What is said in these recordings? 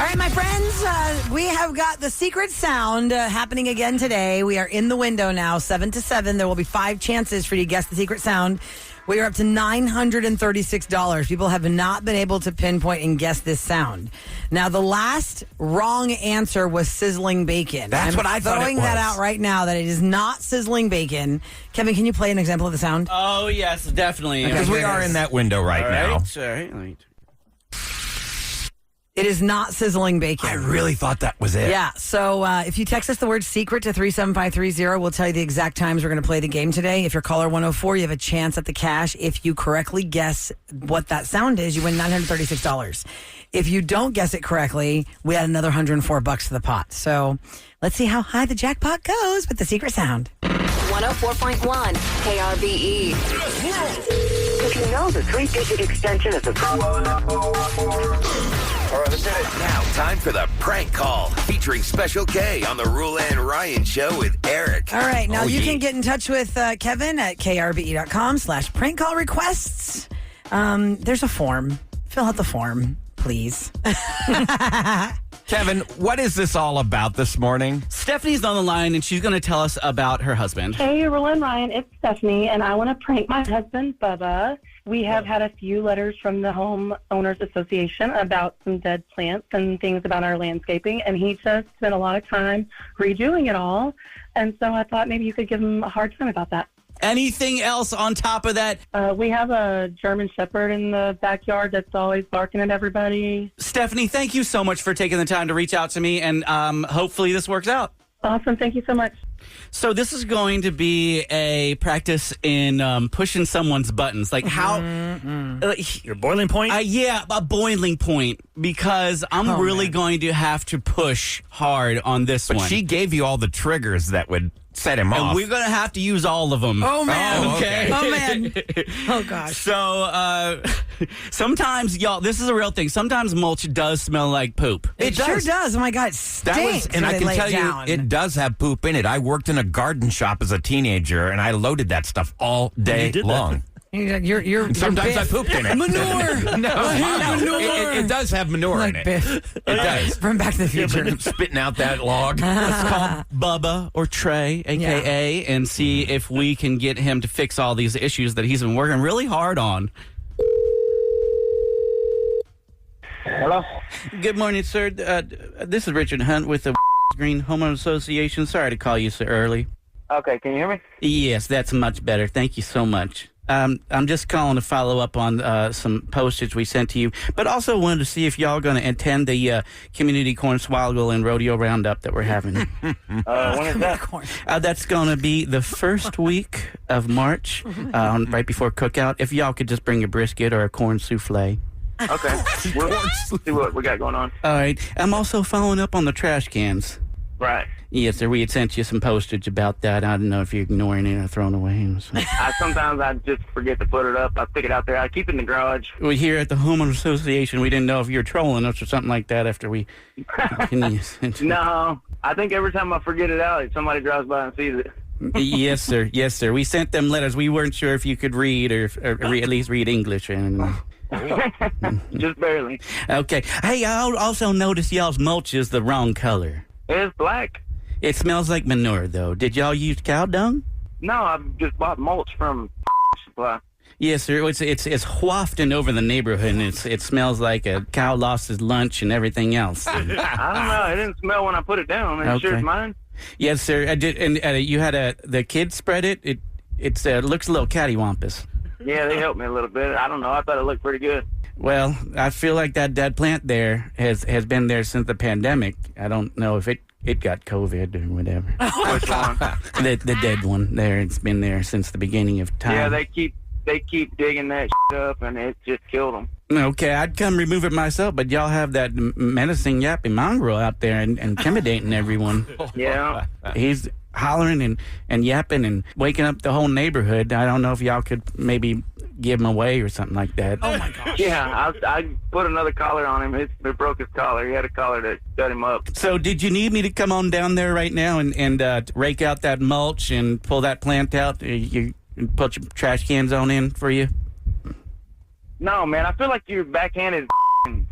All right, my friends, we have got the secret sound happening again today. We are in the window now, 7 to 7. There will be 5 chances for you to guess the secret sound. We are up to $936. People have not been able to pinpoint and guess this sound. Now, the last wrong answer was sizzling bacon. That's what I thought it was. I'm throwing that out right now, that it is not sizzling bacon. Kevin, can you play an example of the sound? Oh, yes, definitely. Because we are in that window right now. All right. It is not sizzling bacon. I really thought that was it. Yeah, so if you text us the word secret to 37530, we'll tell you the exact times we're going to play the game today. If you're caller 104, you have a chance at the cash. If you correctly guess what that sound is, you win $936. If you don't guess it correctly, we add another $104 to the pot. So let's see how high the jackpot goes with the secret sound. 104.1 KRBE. If you know the 3-digit extension of the All right, let's hit it. Now, time for the prank call featuring Special K on the Roula and Ryan Show with Eric. All right, now you yeah. can get in touch with Kevin at krbe.com/prank call requests. There's a form. Fill out the form, please. Kevin, what is this all about this morning? Stephanie's on the line, and she's going to tell us about her husband. Hey, Roula and Ryan, it's Stephanie, and I want to prank my husband, Bubba. We have had a few letters from the Homeowners Association about some dead plants and things about our landscaping, and he just spent a lot of time redoing it all, and so I thought maybe you could give him a hard time about that. Anything else on top of that? We have a German Shepherd in the backyard that's always barking at everybody. Stephanie, thank you so much for taking the time to reach out to me, and hopefully this works out. Awesome. Thank you so much. So this is going to be a practice in pushing someone's buttons. Like how... Your boiling point? Yeah, a boiling point, because I'm really going to have to push hard on this But one. she gave you all the triggers that would set him And off. we're going to have to use all of them. Oh, man. Oh, okay. Oh, man. Oh, gosh. So sometimes, y'all, this is a real thing. Sometimes mulch does smell like poop. It sure does. Oh, my God. It stinks. And I when can they tell lay it down. you, it does have poop in it. I worked in a garden shop as a teenager, and I loaded that stuff all day long. You're Sometimes I pooped in it. Manure. No, it does have manure Like in it. Biff. It does. From Back to the Future. Spitting out that log. Let's call Bubba or Trey, a.k.a., and see if we can get him to fix all these issues that he's been working really hard on. Hello? Good morning, sir. This is Richard Hunt with the Green Homeowners Association. Sorry to call you so early. Okay, can you hear me? Yes, that's much better. Thank you so much. I'm just calling to follow up on some postage we sent to you, but also wanted to see if y'all are going to attend the Community Cornswoggle and Rodeo Roundup that we're having. When is that? That's going to be the first week of March, right before cookout. If y'all could just bring a brisket or a corn souffle. Okay. We'll see what we got going on. All right. I'm also following up on the trash cans. Right. Yes, sir. We had sent you some postage about that. I don't know if you're ignoring it or throwing away. Sometimes I just forget to put it up. I stick it out there. I keep it in the garage. We here at the Homeowners Association, we didn't know if you were trolling us or something like that after we... No. I think every time I forget it out, somebody drives by and sees it. Yes, sir. Yes, sir. We sent them letters. We weren't sure if you could read or at least read English. Just barely. Okay. Hey, I also noticed y'all's mulch is the wrong color. It's black. It smells like manure, though. Did y'all use cow dung? No, I just bought mulch from Supply. Yes, sir. It's wafting over the neighborhood, and it smells like a cow lost his lunch and everything else. I don't know. It didn't smell when I put it down. It sure is mine. Yes, sir. I did, and you had the kids spread it. It looks a little Catty Wampus. Yeah, they helped me a little bit. I don't know. I thought it looked pretty good. Well, I feel like that dead plant there has been there since the pandemic. I don't know if it got COVID or whatever. Which one? The dead one there. It's been there since the beginning of time. Yeah, they keep digging that up, and it just killed them. Okay, I'd come remove it myself, but y'all have that menacing yapping mongrel out there and intimidating everyone. Yeah. He's hollering and yapping and waking up the whole neighborhood. I don't know if y'all could maybe give him away or something like that. Oh, my gosh. Yeah, I put another collar on him. It broke his collar. He had a collar that shut him up. So did you need me to come on down there right now and rake out that mulch and pull that plant out? You put your trash cans on in for you? No, man, I feel like you're backhanded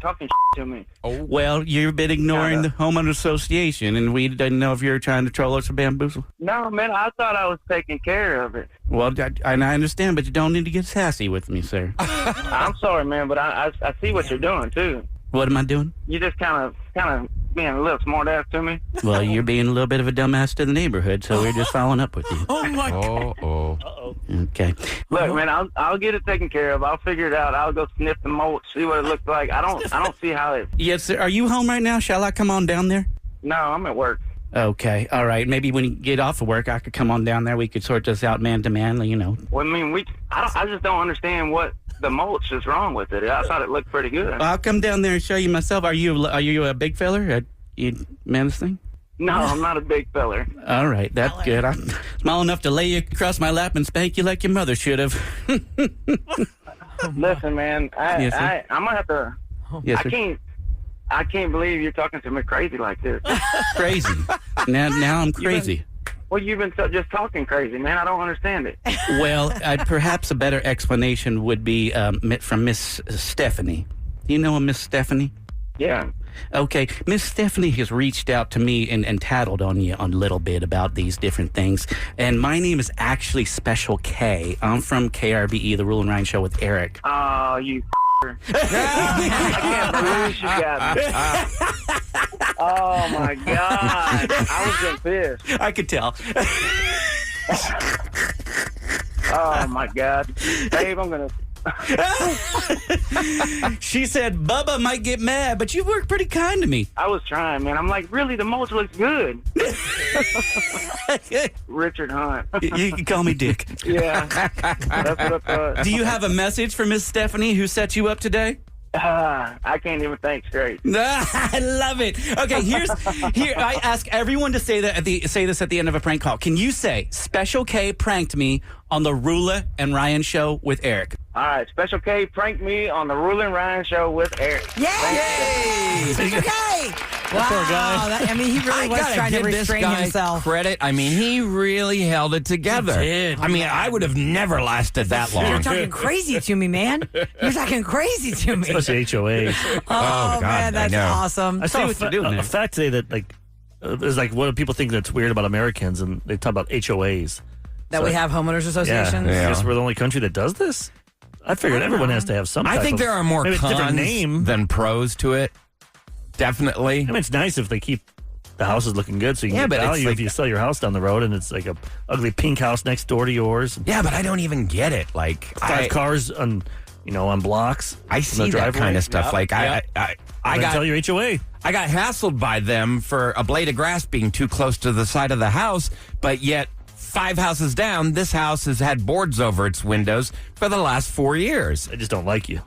talking to me. Well, you've been ignoring the homeowner association, and we didn't know if you were trying to troll us or bamboozle. No, man, I thought I was taking care of it. Well, I understand, but you don't need to get sassy with me, sir. I'm sorry, man, but I see what you're doing, too. What am I doing? You just kind of being a little smart ass to me. Well, you're being a little bit of a dumbass to the neighborhood, so we're just following up with you. Oh my God. Uh-oh. Okay. Look, man, I'll get it taken care of. I'll figure it out. I'll go sniff the mulch, see what it looks like. I don't see how it. Yes, sir. Are you home right now? Shall I come on down there? No, I'm at work. Okay. All right. Maybe when you get off of work, I could come on down there. We could sort this out man to man, you know. Well, I mean, I just don't understand what the mulch is wrong with it. I thought it looked pretty good. I'll come down there and show you myself. Are you a big feller? You man this thing? No, I'm not a big feller. All right, that's good. I'm small enough to lay you across my lap and spank you like your mother should have. Listen, man, I'm gonna have to. Yes, sir. I can't believe you're talking to me crazy like this. Crazy. Now I'm crazy. You've been just talking crazy, man. I don't understand it. Well, perhaps a better explanation would be from Miss Stephanie. Do you know a Miss Stephanie? Yeah. Okay, Miss Stephanie has reached out to me and tattled on you a little bit about these different things. And my name is actually Special K. I'm from KRBE, the Rule and Ryan Show with Eric. Oh, you I can't believe she got me. Oh, my God. I was getting pissed. I could tell. Oh, my God. Babe, I'm going to... She said, Bubba might get mad, but you worked pretty kind to me. I was trying, man. I'm like, really? The mulch looks good. Richard Hunt. You can call me Dick. Yeah. That's what I thought. Do you have a message for Miss Stephanie who set you up today? I can't even think straight. I love it. Okay, here. I ask everyone to say this at the end of a prank call. Can you say Special K pranked me on the Roula and Ryan Show with Eric? All right, Special K pranked me on the Roula and Ryan Show with Eric. Yay! Special K! Wow, poor guy. He really was trying to restrain himself. Credit. I mean, he really held it together. He did. I mean, I would have never lasted that long. You're talking crazy to me, man. You're talking crazy to me. Especially HOA. Oh, God, man, that's I know. awesome. I saw what you're doing a fact today that there's what do people think that's weird about Americans, and they talk about HOAs. That we have homeowners associations? I guess we're the only country that does this. I figured everyone has to have some. I think there are more maybe it's a different cons name than pros to it. Definitely. I mean, it's nice if they keep the houses looking good, so you can get but it's value like- if you sell your house down the road and it's like a ugly pink house next door to yours. Yeah, but I don't even get it. Like, Five cars on blocks. I in the see that driveway. kind of stuff. Yep, Like, yep. I Then got tell your HOA. I got hassled by them for a blade of grass being too close to the side of the house, but yet 5 houses down, this house has had boards over its windows for the last 4 years. I just don't like you.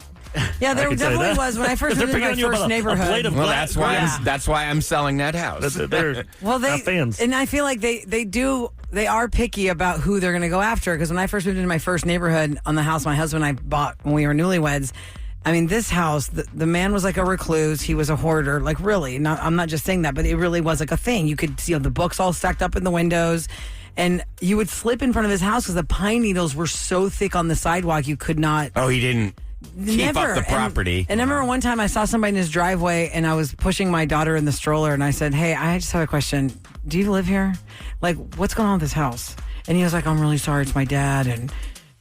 Yeah, there can tell you definitely that. was when I first They're moved into picking my on you first about a blade neighborhood. of Well, glass. that's why I'm selling that house. They're Well, not fans. and I feel like they are picky about who they're going to go after. Because when I first moved into my first neighborhood on the house my husband and I bought when we were newlyweds, I mean, this house, the man was like a recluse. He was a hoarder. Like, really, I'm not just saying that, but it really was like a thing. You could see the books all stacked up in the windows. And you would slip in front of his house because the pine needles were so thick on the sidewalk you could not. Oh, he didn't keep up the property. And I remember one time I saw somebody in his driveway and I was pushing my daughter in the stroller and I said, "Hey, I just have a question. Do you live here? Like, what's going on with this house?" And he was like, "I'm really sorry. It's my dad." And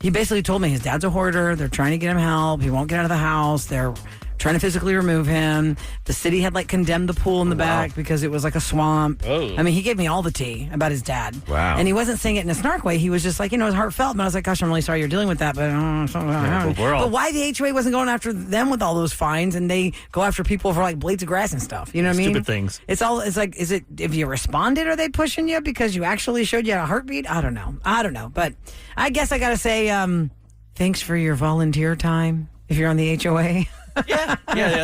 he basically told me his dad's a hoarder. They're trying to get him help. He won't get out of the house. They're trying to physically remove him. The city had condemned the pool in the back because it was like a swamp. Oh. I mean, he gave me all the tea about his dad. Wow. And he wasn't saying it in a snark way. He was just like, it was heartfelt. And I was like, gosh, I'm really sorry you're dealing with that. But, but why the HOA wasn't going after them with all those fines and they go after people for blades of grass and stuff? You know what I mean? Stupid things. It's like, is it, if you responded, are they pushing you because you actually showed you a heartbeat? I don't know. But I guess I got to say, thanks for your volunteer time if you're on the HOA. Yeah,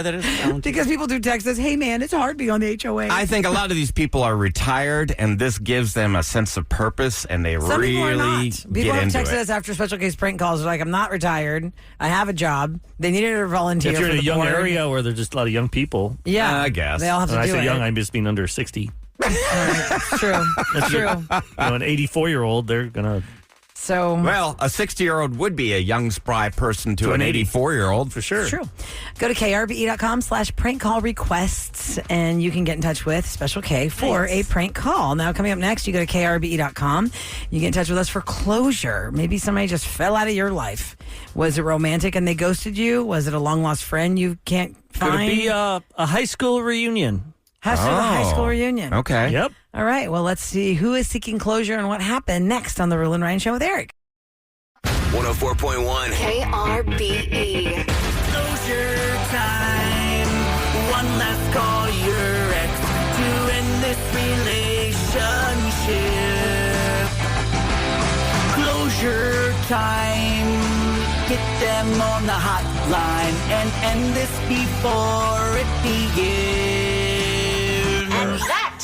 that is. Because people do text us, "Hey man, it's hard being on the HOA." I think a lot of these people are retired, and this gives them a sense of purpose, and they Some people are really not. People get have into texted it. us after Special Case prank calls. They're like, "I'm not retired. I have a job." They needed a volunteer. If you're for in a the young board. area where there's just a lot of young people, yeah, I guess. they all have to and I do say it. young, I'm just being under 60. It's true. It's true. An 84-year-old, they're gonna So, Well, a 60-year-old would be a young, spry person to an 84-year-old. For sure. it's true. Go to krbe.com/prank call requests, and you can get in touch with Special K for a prank call. Now, coming up next, you go to krbe.com. You get in touch with us for closure. Maybe somebody just fell out of your life. Was it romantic and they ghosted you? Was it a long-lost friend you can't find? Could it be a high school reunion? Has to be a high school reunion. Okay. Yep. All right. Well, let's see who is seeking closure and what happened next on the Roula and Ryan Show with Eric. 104.1. KRBE. Closure time. One last call to your ex to end this relationship. Closure time. Get them on the hotline and end this before it begins. And that,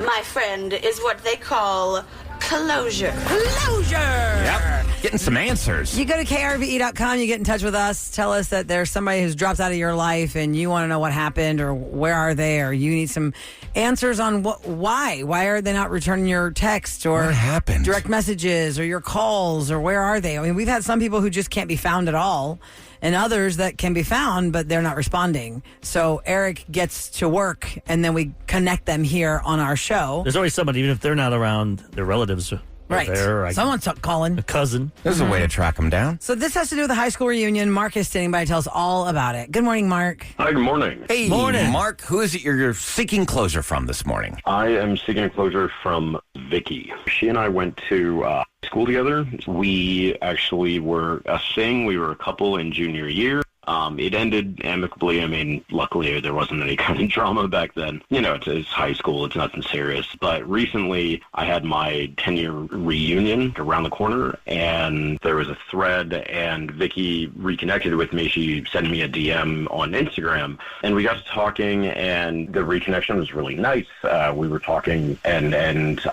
my friend, is what they call closure. Closure! Yep. Getting some answers. You go to krve.com, you get in touch with us, tell us that there's somebody who's dropped out of your life and you want to know what happened or where are they, or you need some answers on why are they not returning your text or What happened? direct messages or your calls, or where are they? I mean, we've had some people who just can't be found at all and others that can be found, but they're not responding. So Eric gets to work and then we connect them here on our show. There's always somebody, even if they're not around, their relatives are Right. there. Or Someone's calling. a cousin. There's a way to track them down. So this has to do with the high school reunion. Mark is standing by to tell us all about it. Good morning, Mark. Hi, good morning. Hey, Morning. Mark, who is it you're seeking closure from this morning? I am seeking closure from Vicky. She and I went to school together. We actually were a thing. We were a couple in junior year. It ended amicably. I mean, luckily there wasn't any kind of drama back then. You know, it's high school. It's nothing serious. But recently I had my 10-year reunion around the corner, and there was a thread, and Vicky reconnected with me. She sent me a DM on Instagram, and we got to talking, and the reconnection was really nice. We were talking, and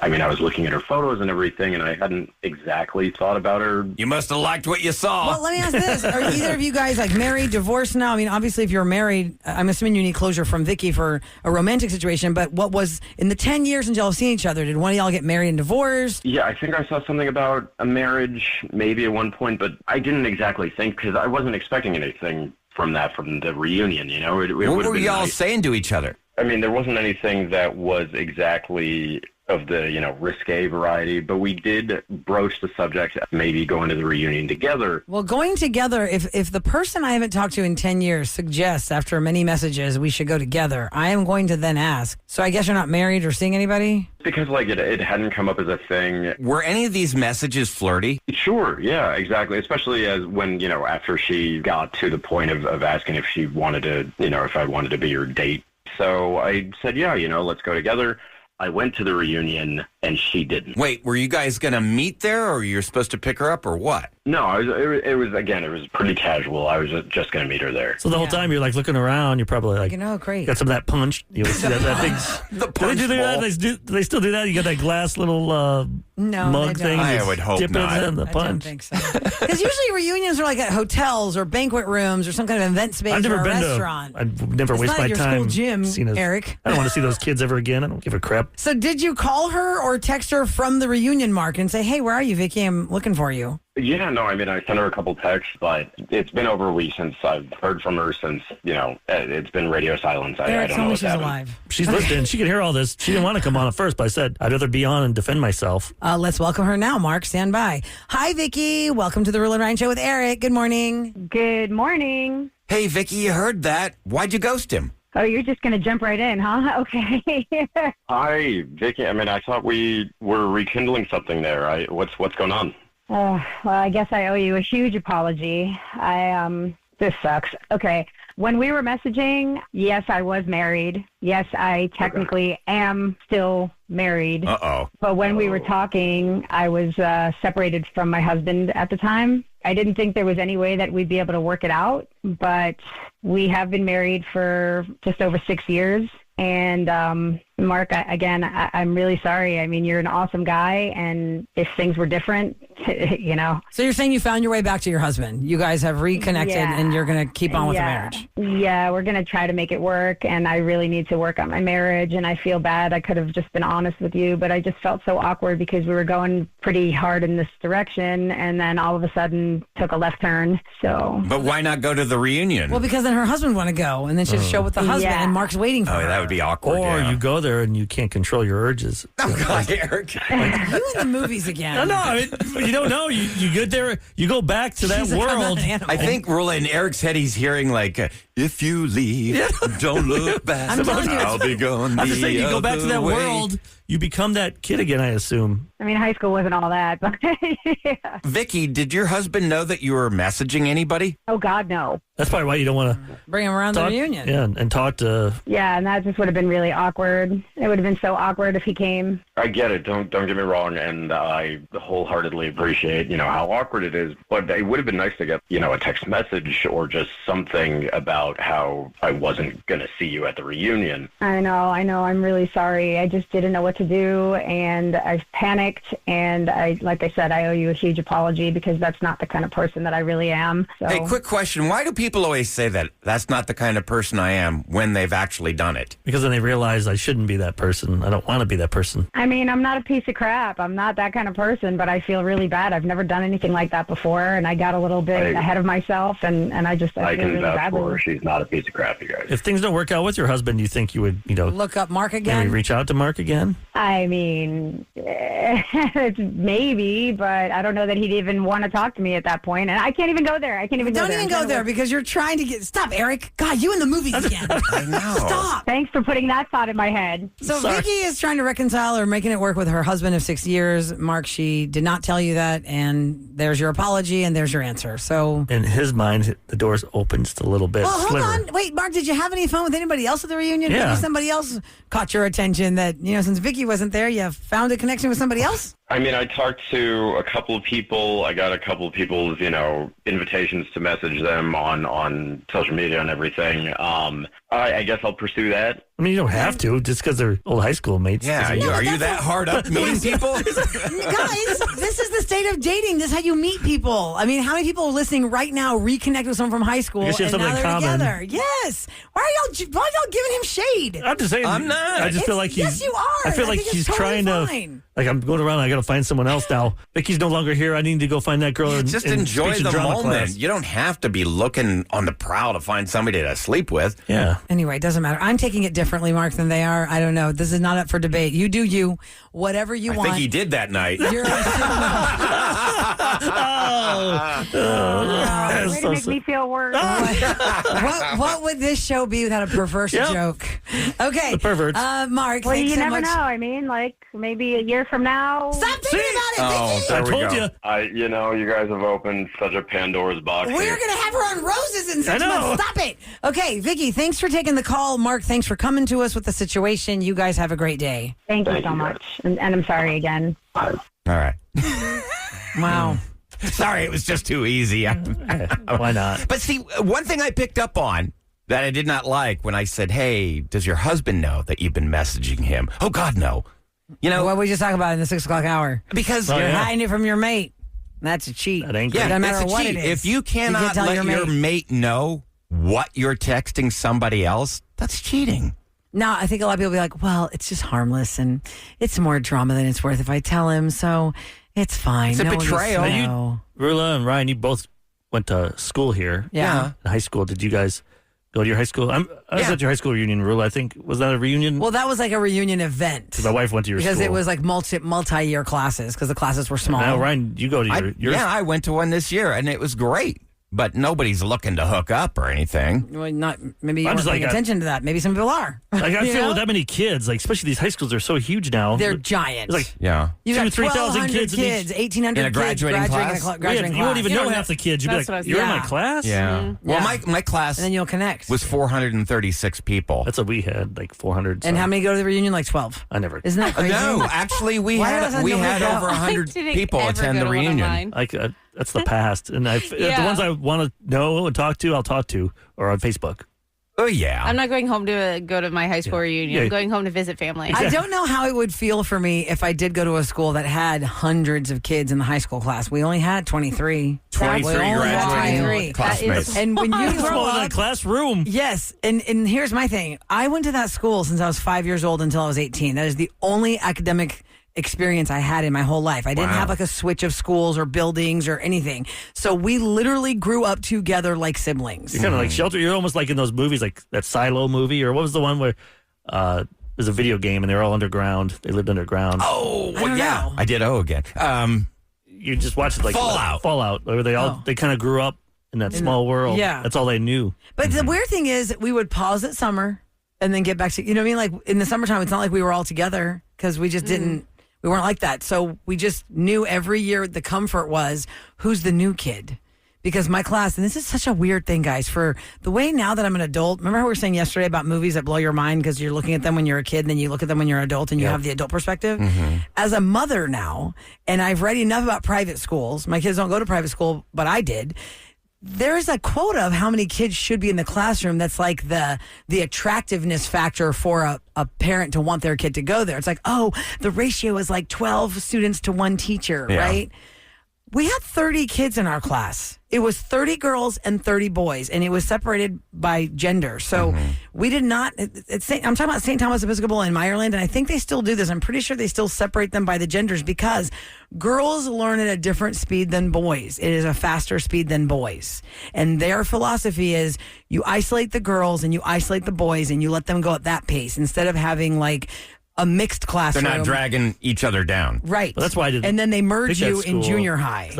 I mean, I was looking at her photos and everything, and I hadn't exactly thought about her. You must have liked what you saw. Well, let me ask this. Are either of you guys like married, divorced now? I mean, obviously, if you're married, I'm assuming you need closure from Vicky for a romantic situation, but what was, in the 10 years since y'all have seen each other, did one of y'all get married and divorced? Yeah, I think I saw something about a marriage maybe at one point, but I didn't exactly think, because I wasn't expecting anything from the reunion, you know? It what would have were been y'all nice. saying to each other? I mean, there wasn't anything that was exactly of the, risque variety, but we did broach the subject of maybe going to the reunion together. Well, going together, if the person I haven't talked to in 10 years suggests after many messages we should go together, I am going to then ask. So I guess you're not married or seeing anybody? Because, it hadn't come up as a thing. Were any of these messages flirty? Sure, yeah, exactly. Especially as when, after she got to the point of asking if she wanted to, if I wanted to be her date. So I said, yeah, let's go together. I went to the reunion, and she didn't. Wait, were you guys going to meet there, or you're supposed to pick her up, or what? No, it was pretty casual. I was just going to meet her there. So the whole time you're looking around, you're probably great. got some of that punch. You see that thing. The punch do they do bowl. that? Do they still do that? You got that glass little mug they thing. don't. I you would hope dip not. it in the I don't punch. think so. Because usually reunions are like at hotels or banquet rooms or some kind of event space I've never or a been restaurant. I've never It's wasted not my your time. school gym, seeing Eric. I don't want to see those kids ever again. I don't give a crap. So did you call her or text her from the reunion, Mark, and say, hey, where are you, Vicky? I'm looking for you. Yeah, no, I mean, I sent her a couple texts, but it's been over a week since I've heard from her since, it's been radio silence. I Eric, don't tell know me what's she's happened. alive. She's listening. She can hear all this. She didn't want to come on at first, but I said I'd rather be on and defend myself. Let's welcome her now, Mark. Stand by. Hi, Vicky. Welcome to the Roula and Ryan Show with Eric. Good morning. Good morning. Hey, Vicky, you heard that. Why'd you ghost him? Oh, you're just going to jump right in, huh? Okay. Hi, Vicky. I mean, I thought we were rekindling something there. What's going on? Well, I guess I owe you a huge apology. This sucks. Okay. When we were messaging, yes, I was married. Yes, I technically am still married. Uh-oh. But when we were talking, I was separated from my husband at the time. I didn't think there was any way that we'd be able to work it out, but we have been married for just over 6 years. And Mark, I'm really sorry. I mean, you're an awesome guy, and if things were different, you know. So you're saying you found your way back to your husband. You guys have reconnected, and you're going to keep on with the marriage. Yeah, we're going to try to make it work, and I really need to work on my marriage, and I feel bad. I could have just been honest with you, but I just felt so awkward because we were going pretty hard in this direction, and then all of a sudden took a left turn. So. But why not go to the reunion? Well, because then her husband want to go, and then she'll show with the husband, and Mark's waiting for her. That would be awkward. Or you go there and you can't control your urges. Oh, God, Eric. You in the movies again. No, you don't know. You get there, you go back to that world. I think Roula, in Eric's head, he's hearing like, if you leave, don't look back. I'll be gone. I'm just saying, you go back to that world, you become that kid again, I assume. I mean, high school wasn't all that, but yeah. Vicky, did your husband know that you were messaging anybody? Oh, God, no. That's probably why you don't want to bring him around the reunion. Yeah, and talk to. Yeah, and that just would have been really awkward. It would have been so awkward if he came. I get it. Don't get me wrong, and I wholeheartedly appreciate how awkward it is. But it would have been nice to get a text message or just something about how I wasn't going to see you at the reunion. I know. I'm really sorry. I just didn't know what to do, and I panicked. And like I said, I owe you a huge apology because that's not the kind of person that I really am. So. Hey, quick question. Why do people always say that that's not the kind of person I am when they've actually done it? Because then they realize I shouldn't be that person. I don't want to be that person. I mean, I'm not a piece of crap. I'm not that kind of person, but I feel really bad. I've never done anything like that before, and I got a little bit ahead of myself, and I feel can really vouch badly. for her. She's not a piece of crap, you guys. If things don't work out with your husband, you think you would, look up Mark again? Maybe reach out to Mark again? I mean, maybe, but I don't know that he'd even want to talk to me at that point, and I can't even go there. Don't even go there because you're trying to get... Stop, Eric. God, you in the movies again. I know. Stop. Thanks for putting that thought in my head. So Vicky is trying to reconcile or making it work with her husband of 6 years. Mark, she did not tell you that, and there's your apology, and there's your answer. So in his mind, the door's open just a little bit. Well, hold on. Wait, Mark, did you have any fun with anybody else at the reunion? Yeah. Maybe somebody else caught your attention that, since Vicky wasn't there, you found a connection with somebody else? I mean, I talked to a couple of people. I got a couple of people's, invitations to message them on social media and everything. I guess I'll pursue that. I mean, you don't have to just because they're old high school mates. Yeah, are you that hard up meeting people? Guys, this is the state of dating. This is how you meet people. I mean, how many people listening right now reconnect with someone from high school and now they're together? Yes. Why are y'all giving him shade? I'm just saying. I'm not. I just feel like he's. Yes, you are. I feel like he's trying fine. to. Like, I'm going around. I got to find someone else now. Vicky's no longer here. I need to go find that girl. Just in enjoy speech and the drama moment. class. You don't have to be looking on the prowl to find somebody to sleep with. Yeah. Anyway, it doesn't matter. I'm taking it differently, Mark, than they are. I don't know. This is not up for debate. You do you. Whatever you want. I think he did that night. You're Way to make me feel worse. what would this show be without a perverse joke? Okay. The perverts. Mark, Well, thanks you so never much. know. I mean, like maybe a year from now. Stop thinking about it, Oh, Vicky. there I we told go. you. You guys have opened such a Pandora's box. We're going to have her on roses in 6 I know. months. Stop it. Okay, Vicky, thanks for taking the call. Mark, thanks for coming to us with the situation. You guys have a great day. Thank you so much, and I'm sorry again. All right. Wow. Sorry, it was just too easy. Why not? But see, one thing I picked up on that I did not like when I said, hey, does your husband know that you've been messaging him? Oh, God, no. What we just talking about in the 6 o'clock hour? Because You're hiding it from your mate. That's a cheat. That ain't yeah, good. Doesn't it's matter a what cheat. it is. If you cannot tell let your mate know what you're texting somebody else, that's cheating. No, I think a lot of people will be like, well, it's just harmless and it's more drama than it's worth if I tell him, so it's fine. It's a No one needs to betrayal. know. Rula and Ryan, you both went to school here. Yeah. In high school. Did you guys go to your high school? I was at your high school reunion, Rula. I think. Was that a reunion? Well, that was like a reunion event. 'Cause my wife went to your because school. it was like multi-year classes because the classes were small. Now, Ryan, you go to your I went to one this year, and it was great. But nobody's looking to hook up or anything. Well, maybe you I'm weren't just paying like, attention to that. Maybe some people are. Like, I You feel know? with that many kids, like especially these high schools, they're so huge now. They're giant. It's like Yeah. You got 2,000-3,000 kids, kids 1,800 in a graduating kids class? graduating you won't class. even know half the kids. You'd be That's what I like, was you're in my thinking. class? Yeah. Well, Yeah. my class And then you'll connect. was 436 people. That's what we had, like 400. And so. how many go to the reunion? Like 12. I never. Isn't that crazy? No, actually, we Why had doesn't we nobody had go? over 100 I didn't people ever attend go the to one of reunion. mine. Like that's the past, and the Yeah. ones I want to know and talk to, I'll talk to, or on Facebook. Oh, yeah. I'm not going home to go to my high school reunion. Yeah. I'm going home to visit family. I don't know how it would feel for me if I did go to a school that had hundreds of kids in the high school class. We only had 23. 23 We only had graduating 23. classmates. And when you grow Smaller than a up, classroom. yes, and here's my thing. I went to that school since I was 5 years old until I was 18. That is the only academic experience I had in my whole life. I didn't have like a switch of schools or buildings or anything. So we literally grew up together like siblings. You're kind of like shelter. You're almost like in those movies, like that Silo movie, or what was the one where there's a video game and they're all underground. They lived underground. Oh, well, don't yeah. know. I did again. You just watch it like Fallout, where they kind of grew up in that small world. yeah. That's all they knew. But the weird thing is, we would pause at summer and then get back to, you know what I mean? Like in the summertime, it's not like we were all together because we just didn't, we weren't like that. So we just knew every year the comfort was, who's the new kid? Because my class, and this is such a weird thing, guys, for the way now that I'm an adult. Remember how we were saying yesterday about movies that blow your mind because you're looking at them when you're a kid and then you look at them when you're an adult and you have the adult perspective? As a mother now, and I've read enough about private schools. My kids don't go to private school, but I did. There's a quota of how many kids should be in the classroom that's like the attractiveness factor for a parent to want their kid to go there. It's like, oh, the ratio is like 12 students to one teacher, right? We had 30 kids in our class. It was 30 girls and 30 boys, and it was separated by gender. So we did not, I'm talking about St. Thomas Episcopal in Ireland, and I think they still do this. I'm pretty sure they still separate them by the genders because girls learn at a different speed than boys. It is a faster speed than boys. And their philosophy is you isolate the girls and you isolate the boys and you let them go at that pace instead of having like a mixed classroom. They're not dragging each other down. Right. Well, that's why I did. And then they merge pick that you in school. junior high.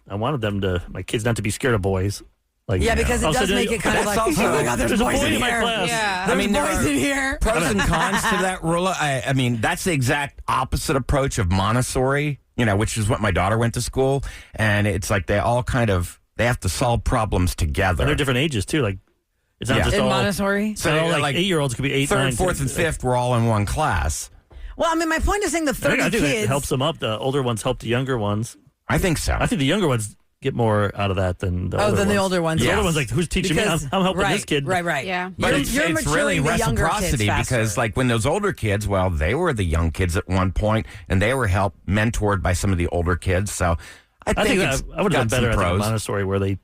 I wanted my kids not to be scared of boys. Like, Yeah, because it Also, does make it kind of that's like, also- oh my God, there's There's a boys boy in in my here. class. Yeah. There's there boys are in here. pros and cons to that, Roula. I mean, that's the exact opposite approach of Montessori, which is what my daughter went to school. And it's like they all they have to solve problems together. And they're different ages too. Like it's not just In all Montessori? So like 8-year-olds could be 8, third, 9, fourth, and fifth were all in one class. Well, I mean, my point is saying the 30 I think kids. it helps them up. The older ones help the younger ones. I think so. I think the younger ones get more out of that than the older ones. the older ones. The Yes. older ones like, who's teaching me? I'm helping right, this kid. Right. Yeah. But You're- it's you're really maturing the younger kids reciprocity faster. because, like, when those older kids, well, they were the young kids at one point, and they were mentored by some of the older kids. So I think it's I would have got done better some at pros. Montessori where they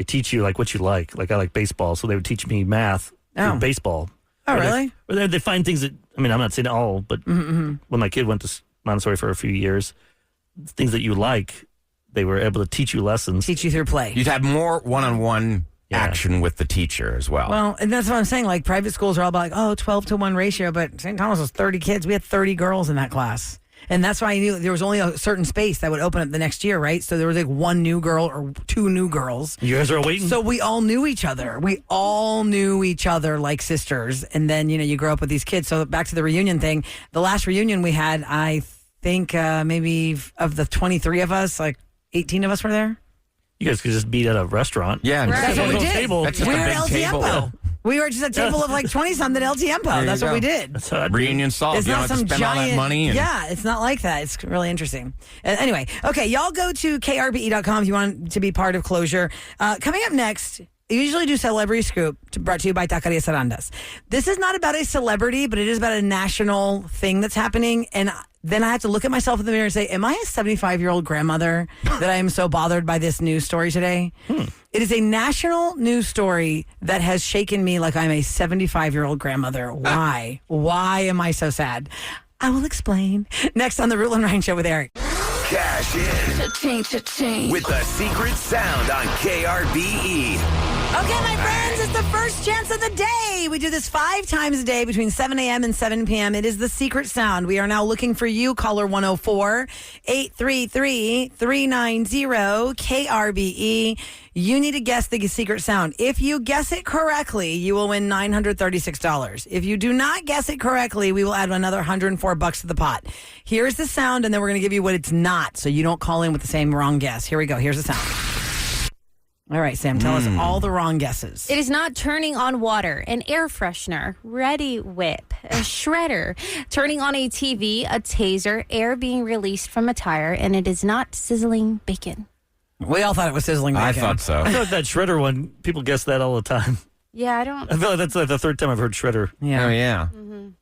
teach you like what you like. Like I like baseball, so they would teach me math through baseball. Oh, Or really? They find things that, I mean, I'm not saying all, but when my kid went to Montessori for a few years, things that you like, they were able to teach you lessons. Teach you through play. You'd have more one-on-one action with the teacher as well. Well, and that's what I'm saying. Like, private schools are all about, 12 to 1 ratio, but St. Thomas was 30 kids. We had 30 girls in that class. And that's why I knew there was only a certain space that would open up the next year, right? So there was like one new girl or 2 new girls. You guys are waiting? So we all knew each other. We all knew each other like sisters. And then, you grow up with these kids. So back to the reunion thing. The last reunion we had, I think maybe of the 23 of us, like 18 of us were there. You guys could just meet at a restaurant. Yeah. That's what we did. Table. That's just We a were big at El table. Tiempo. We were just a table of like 20-something at El Tiempo. There you That's what go. we did. That's how I do. Reunion solved. It's You don't not have to some spend all giant that money. And yeah, it's not like that. It's really interesting. Anyway, okay, y'all go to krbe.com if you want to be part of Closure. Coming up next, I usually do Celebrity Scoop, brought to you by Taqueria Sarandas. This is not about a celebrity, but it is about a national thing that's happening. And then I have to look at myself in the mirror and say, am I a 75-year-old grandmother that I am so bothered by this news story today? It is a national news story that has shaken me like I'm a 75-year-old grandmother. Why? Why am I so sad? I will explain. Next on the Roula and Ryan Show with Eric. Cash in Cha-ching. with the secret sound on KRBE. Okay, my friends, it's the first chance of the day. We do this 5 times a day between 7 a.m. and 7 p.m. It is the secret sound. We are now looking for you, caller 104-833-390-KRBE. You need to guess the secret sound. If you guess it correctly, you will win $936. If you do not guess it correctly, we will add another $104 to the pot. Here's the sound, and then we're going to give you what it's not, so you don't call in with the same wrong guess. Here we go. Here's the sound. All right, Sam, tell us all the wrong guesses. It is not turning on water, an air freshener, Ready Whip, a shredder, turning on a TV, a taser, air being released from a tire, and it is not sizzling bacon. We all thought it was sizzling bacon. I thought so. I thought that shredder one, people guess that all the time. Yeah, I don't. I feel like that's like the third time I've heard shredder. Yeah. Oh, yeah.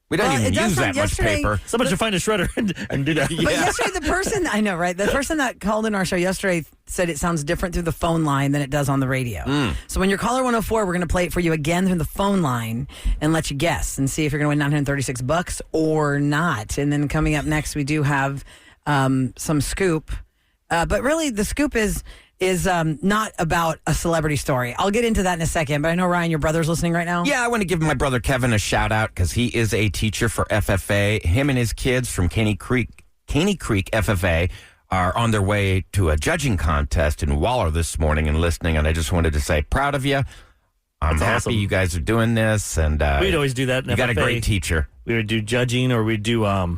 We don't Well, it even does use sound that much yesterday- paper. Someone should find a shredder and do that. But yesterday, the person, I know, right? The person that called in our show yesterday said it sounds different through the phone line than it does on the radio. So when you're caller 104, we're going to play it for you again through the phone line and let you guess and see if you're going to win $936 or not. And then coming up next, we do have some scoop. But really, the scoop is not about a celebrity story. I'll get into that in a second, but I know, Ryan, your brother's listening right now. Yeah, I want to give my brother Kevin a shout out because he is a teacher for FFA. Him and his kids from Caney Creek FFA are on their way to a judging contest in Waller this morning and listening. And I just wanted to say, proud of you. I'm That's happy awesome. you guys are doing this. And We'd always do that in you got a FFA. great teacher. We would do judging, or we'd do oh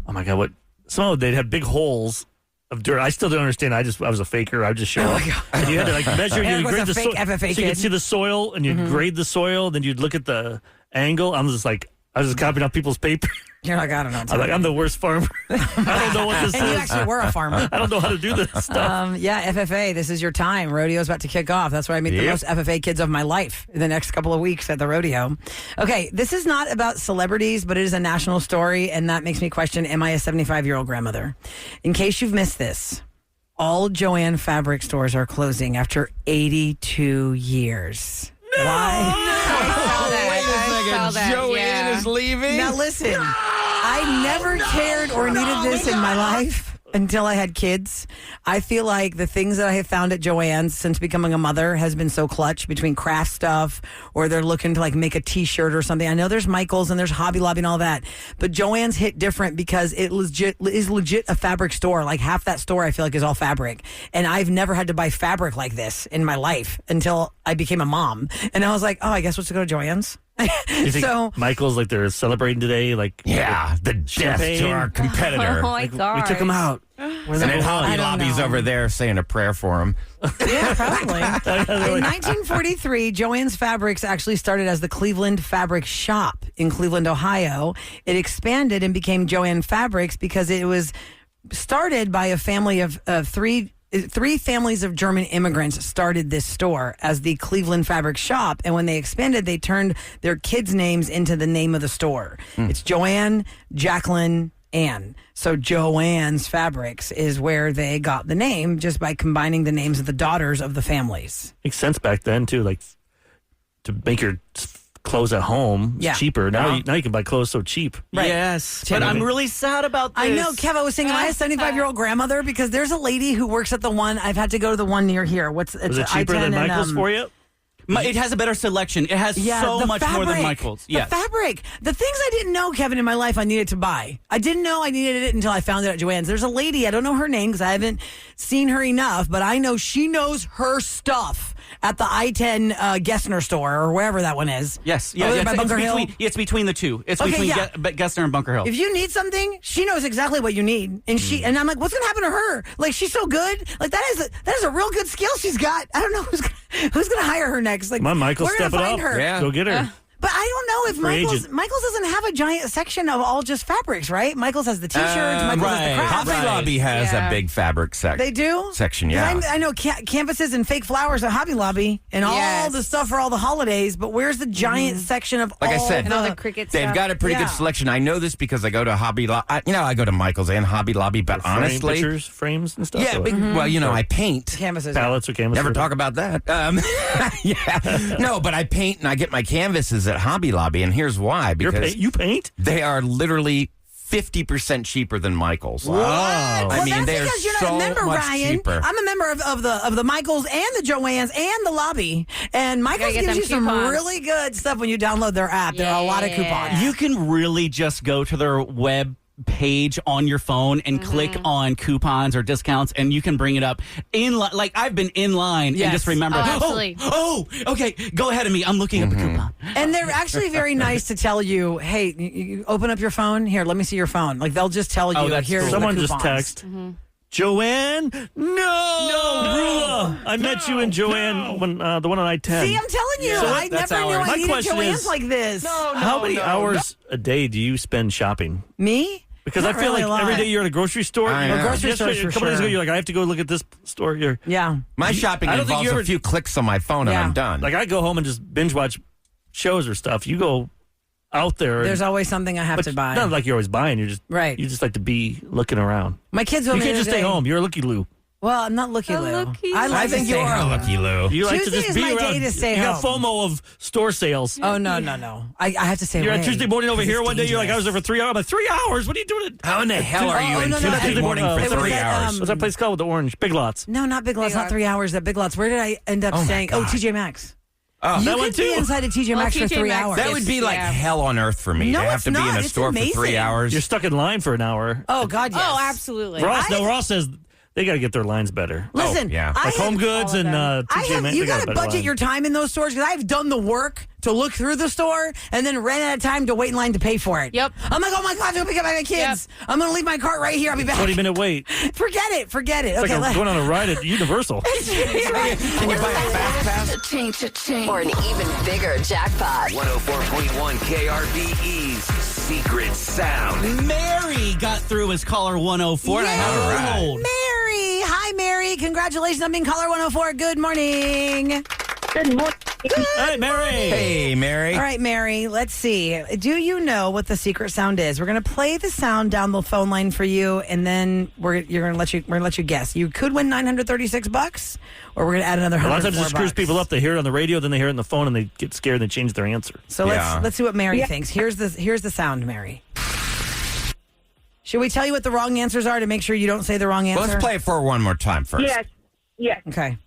my god, what? Some of they'd have big holes of dirt. I still don't understand. I was a faker. I would just show up, and you had to like measure. Eric You was grade a the fake soil, FFA so you kid. could see the soil, and you'd grade the soil. Then you'd look at the angle. I was just copying off people's paper. You're like, I don't know. I'm like, I'm the worst farmer. I don't know what this And you is. actually were a farmer. I don't know how to do this stuff. Yeah, FFA, this is your time. Rodeo's about to kick off. That's where I meet the most FFA kids of my life in the next couple of weeks at the rodeo. Okay, this is not about celebrities, but it is a national story, and that makes me question, am I a 75-year-old grandmother? In case you've missed this, all Joann Fabric stores are closing after 82 years. Why? Joanne is leaving. Now listen, I never cared or needed this in my life until I had kids. I feel like the things that I have found at Joann's since becoming a mother has been so clutch, between craft stuff or they're looking to like make a t-shirt or something. I know there's Michael's and there's Hobby Lobby and all that, but Joann's hit different because it is legit a fabric store. Like half that store I feel like is all fabric. And I've never had to buy fabric like this in my life until I became a mom. And I was like, oh, I guess we'll just go to Joann's. You think Michael's like they're celebrating today? Like the death to our competitor. Oh my god. we took him out. And then Hobby Lobby's over there saying a prayer for him. Yeah, probably. In 1943, Joann's Fabrics actually started as the Cleveland Fabric Shop in Cleveland, Ohio. It expanded and became Joann Fabrics because it was started by a family of three families of German immigrants started this store as the Cleveland Fabric Shop. And when they expanded, they turned their kids' names into the name of the store. It's Joanne, Jacqueline, Anne. So Joann's Fabrics is where they got the name just by combining the names of the daughters of the families. Makes sense back then too, like to make your clothes at home is cheaper. Now you can buy clothes so cheap. Right. Yes, but I'm really sad about this. I know, Kev, I was thinking, am I a 75-year-old grandmother? Because there's a lady who works at the one, I've had to go to the one near here. Is it cheaper than Michael's for you? It has a better selection. It has so much more than Michael's. The fabric. The things I didn't know, Kevin, in my life I needed to buy. I didn't know I needed it until I found it at Joann's. There's a lady, I don't know her name because I haven't seen her enough, but I know she knows her stuff at the I-10 Gessner store or wherever that one is. Yes. Over there by Bunker Hill. It's between the two. It's Okay, between yeah. Gessner and Bunker Hill. If you need something, she knows exactly what you need, and and I'm like, what's gonna happen to her? Like, she's so good. Like that is a real good skill she's got. I don't know who's gonna hire her next. Like, My Michael, we're gonna step it find up. her. Yeah. Go get her. But I don't know if Free Michael's doesn't have a giant section of all just fabrics, right? Michael's has the t-shirts. Michael's has the crafts. Hobby Lobby has a big fabric They do? section, yeah. 'Cause I know canvases and fake flowers at Hobby Lobby and all the stuff for all the holidays, but where's the giant section of Like all I said, the cricket they've stuff? got a pretty good selection. I know this because I go to Hobby Lobby. I go to Michael's and Hobby Lobby, but honestly, pictures, frames, and stuff. yeah. Well, I paint canvases. Pallets or canvases. Never talk about that. Yeah, no, but I paint and I get my canvases at Hobby Lobby, and here's why: because you paint. They are literally 50% cheaper than Michael's. What? I Well, mean, that's they're because you're so not a member, much Ryan. cheaper. I'm a member of the Michaels and the Joann's and the Lobby. And Michaels get gives them you some coupons. really good stuff when you download their app. There are a lot of coupons. You can really just go to their web page on your phone and click on coupons or discounts, and you can bring it up in line. Like I've been in line and just remember, absolutely. Okay, go ahead of me. I'm looking up the coupon. And they're actually very nice to tell you, hey, you open up your phone. Here, let me see your phone. Like they'll just tell you, that's here's cool. the Someone just coupons. text. Joanne, no, I met you and Joanne when the one on I-10. See, I'm telling you, I never knew I My needed question Joann's is, like this. how many hours a day do you spend shopping? Me? Because Not I feel really a like lot. every day you're at a grocery store. I know. Grocery stores a for couple days ago, sure. you're like, I have to go look at this store here. Yeah. My shopping I don't think involves you ever- a few clicks on my phone and Yeah. I'm done. Like I go home and just binge watch shows or stuff. You go out there. There's and, always something I have but to buy. Not like you're always buying. You're just Right. You just like to be looking around. My kids You told me can't the just other stay day- home. You're a looky Lou. Well, I'm not looky Lou. I like I think to you stay are home. lucky, Lou. You like Tuesday to just is be my around. day to stay you got home. FOMO of store sales. Oh, no. I have to stay You're away. on Tuesday morning over because here it's one day. You're like, I was there for 3 hours. I'm like, 3 hours? What are you doing? How in the hell are you in no, Tuesday no. morning They for were 3 at, hours? What's that place called with the orange? Big Lots. No, not Big Lots. Big Not Lots. 3 hours at Big Lots. Where did I end up Oh, my staying? God. Oh, TJ Maxx. Oh, You that could one be too. inside of TJ Maxx for TJ 3 Maxx hours. that would be like Yeah. hell on earth for me No, to have it's to be in not. a It's store for 3 amazing. hours. You're stuck in line for an hour. Oh, God, yes. Oh, absolutely. Ross says they got to get their lines better. Listen, yeah. I Like have- Home Goods all of and them. TJ Maxx. you they got got to a better budget line. your time in those stores because I've done the work to look through the store and then ran out of time to wait in line to pay for it. Yep. I'm like, oh my God, I'm going to pick up my kids. I'm going to leave my cart right here. I'll be back. 20-minute wait. Forget it. It's Okay, like going on a ride at Universal. Can you buy a fast pass? Change. Or an even bigger jackpot. 104.1 KRBE's Secret Sound. Mary got through as caller 104. And I have her on Alright. hold. Mary. Hi, Mary. Congratulations on being caller 104. Good morning. Good morning. Hey, Mary. Hey, Mary. All right, Mary, let's see. Do you know what the secret sound is? We're going to play the sound down the phone line for you, and then we're going to let you guess. You could win $936, or we're going to add another A lot of $100 times it screws people up. They hear it on the radio, then they hear it on the phone, and they get scared and they change their answer. So Yeah. let's see what Mary thinks. Here's the sound, Mary. Should we tell you what the wrong answers are to make sure you don't say the wrong answer? Well, let's play it for one more time first. Yes. Okay.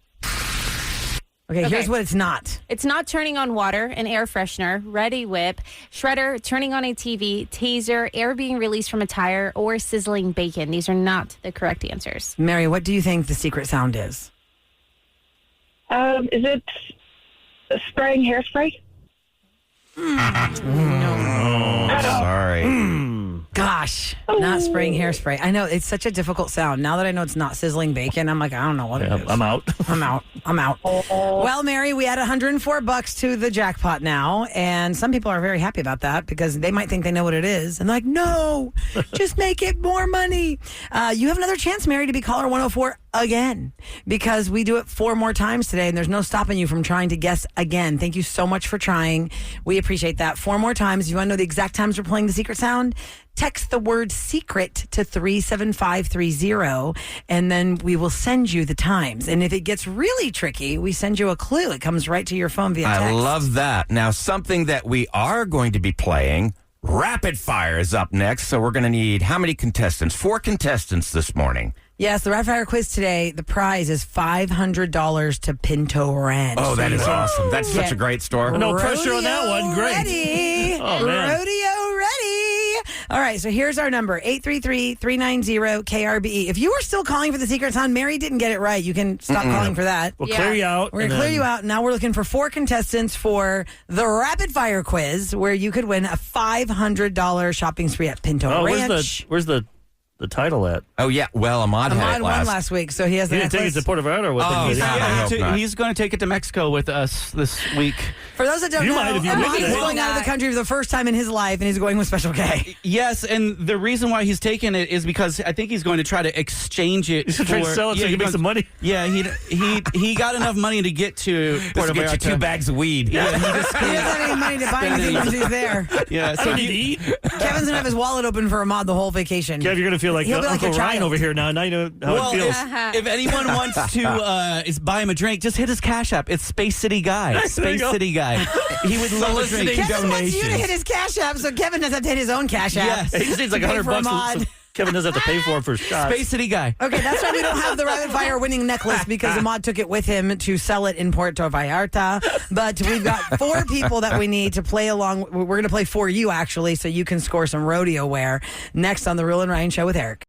Okay, here's what it's not. It's not turning on water, an air freshener, ready whip, shredder, turning on a TV, taser, air being released from a tire, or sizzling bacon. These are not the correct answers. Mary, what do you think the secret sound is? Is it spraying hairspray? Sorry. Gosh, not spraying hairspray. I know it's such a difficult sound. Now that I know it's not sizzling bacon, I'm like, I don't know what it is. I'm out. I'm out. Well, Mary, we add $104 to the jackpot now, and some people are very happy about that because they might think they know what it is, and they're like, no, just make it more money. You have another chance, Mary, to be caller 104 again because we do it 4 more times today, and there's no stopping you from trying to guess again. Thank you so much for trying. We appreciate that. 4 more times. If you want to know the exact times we're playing the secret sound, text the word secret to 37530, and then we will send you the times. And if it gets really tricky, we send you a clue. It comes right to your phone via text. I love that. Now, something that we are going to be playing, Rapid Fire, is up next. So we're going to need how many contestants? 4 contestants this morning. Yes, the Rapid Fire quiz today, the prize is $500 to Pinto Ranch. Oh, that is awesome. That's such Get a great store. No pressure on that one. Great. Ready. Oh, man. Rodeo ready. All right, so here's our number, 833-390-KRBE. If you were still calling for the secret sound, Mary didn't get it right. You can stop calling for that. We'll clear you out. We're going to clear you out. Now we're looking for 4 contestants for the Rapid Fire quiz, where you could win a $500 shopping spree at Pinto Oh, Ranch. where's the title at? Oh, yeah. Well, Ahmad had Ahmad it won last. last week, so he has the He didn't take it necklace. to Puerto Vallarta with Oh, him. yeah. I hope not. He's going to take it to Mexico with us this week. For those that don't You know, might if you Ahmad make it. is going out of the country for the first time in his life, and he's going with Special K. Yes, and the reason why he's taking it is because I think he's going to try to exchange it. He's trying to sell it so he can make some money. Yeah, he got enough money to get to This Puerto will get you Vallarta. 2 bags of weed. Yeah, he just He doesn't have any money to buy Spend anything it. once he's there. Yeah, I so don't need to eat. Kevin's going to have his wallet open for Ahmad the whole vacation. Kev, you're going to feel like He'll be like Uncle a Ryan child. over here now. Now you know how it feels. if anyone wants to is buy him a drink, just hit his Cash App. It's Space City Guy. There you Space go. City Guy. He would love a drink. Kevin wants you to hit his Cash App, so Kevin doesn't have to hit his own Cash App. Yes. He just needs like to pay $100 for Ahmad. so Kevin doesn't have to pay for it for his shots. Space City Guy. Okay, that's why we don't have the Rapid Fire winning necklace because Ahmad took it with him to sell it in Puerto Vallarta. But we've got 4 people that we need to play along. We're going to play for you, actually, so you can score some rodeo wear next on the Roula and Ryan Show with Eric.